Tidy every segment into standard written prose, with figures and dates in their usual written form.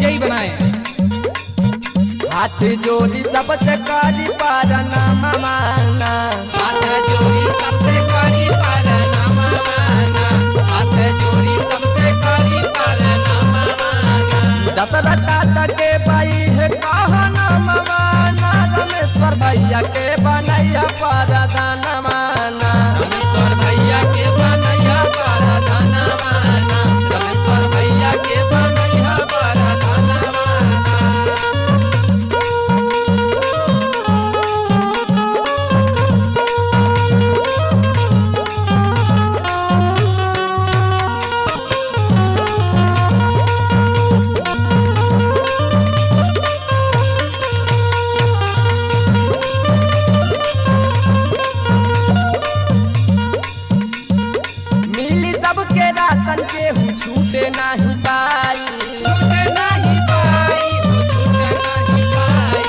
विजयी बनाए। हाथ जोड़ी सबसे करी पारना माना, हाथ जोड़ी सबसे करी पारना माना, हाथ जोड़ी सबसे करी पारना माना। दशरथ के भाई है कहना माना, रमेश्वर भैया के बनैया पारदान माना, रमेश्वर भैया के बनैया पारदान माना, रमेश्वर भैया के बनैया पारदान माना। मिली सबके राशन के हूँ छूटे नहीं पाई, छूटे नहीं पाई हो, छूटे नहीं पाई,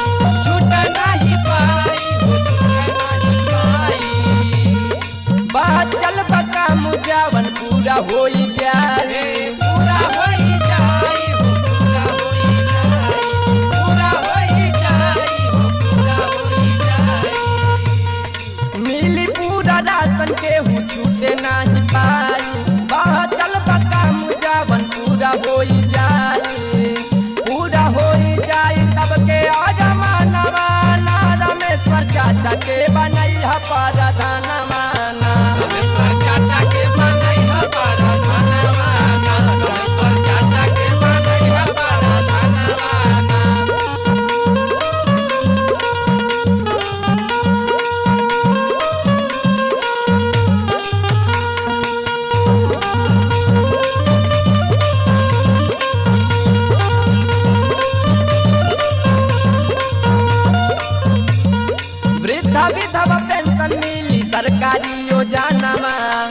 छूटे नहीं पाई हो, छूटे नहीं पाई। बात चल बका मुजावन पूरा हो जाए, पूरा होई जाई हो, पूरा होई जाई, पूरा होई जाई हो, पूरा होई जाई। मिली पूरा राशन के हूँ छूटे नहीं पाई, बात चल बका मुजावन पूरा हो जाए, पूरा हो जाए सबके आजमान माना, रमेश्वर चाचा के बनैया पारदान माना, रमेश्वर चाचा के बनैया पारदान माना, रमेश्वर चाचा के बनैया पारदान माना। वृद्धा विधवा पेंशन मिली सरकारी योजना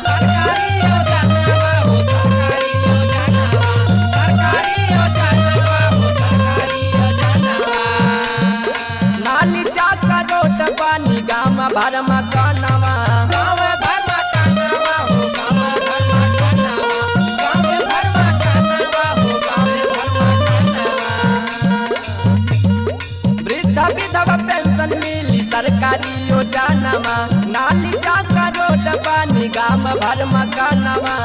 सरकारी योजना हो, सरकारी योजना, सरकारी योजना हो, सरकारी योजना। नाली चाका रोड पानी गाँव भर मकानवा, गाँव भर मकानवा हो, गाँव भर मकानवा, गाँव भर मकानवा हो, गाँव भर मकानवा। वृद्धा विधवा पेंशन मिली सरकारी योजना, नाली चाका रोड पानी गाँव भर मकानवा।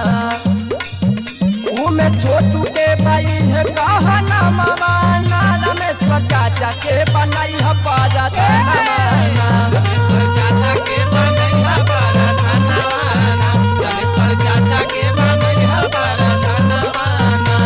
उमे छोटू के भाई है कहना माना, रमेश्वर चाचा के बनैया पारदान माना, रमेश्वर चाचा के बनैया पारदान माना, रमेश्वर चाचा के बनैया पारदान माना।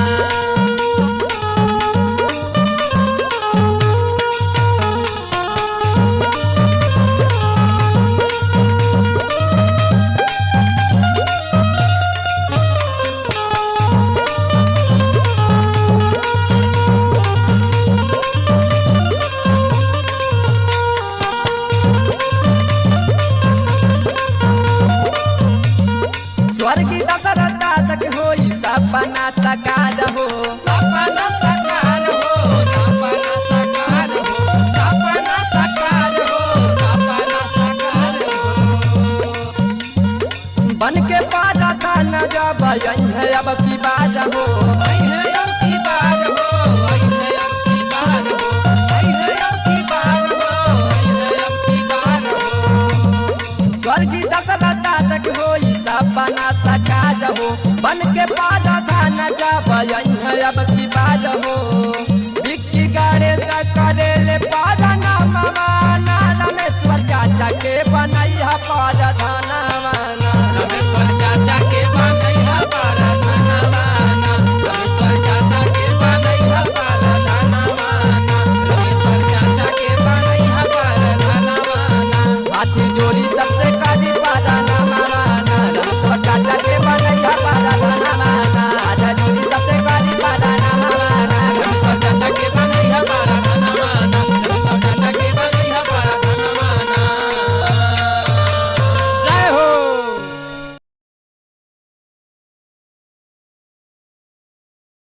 स्वर्गीय दशरथ तक होई सपना साकार हो, सपना साकार हो, सपना साकार हो, सपना साकार हो, सपना साकार हो। बन के पारदान जब है अब की बार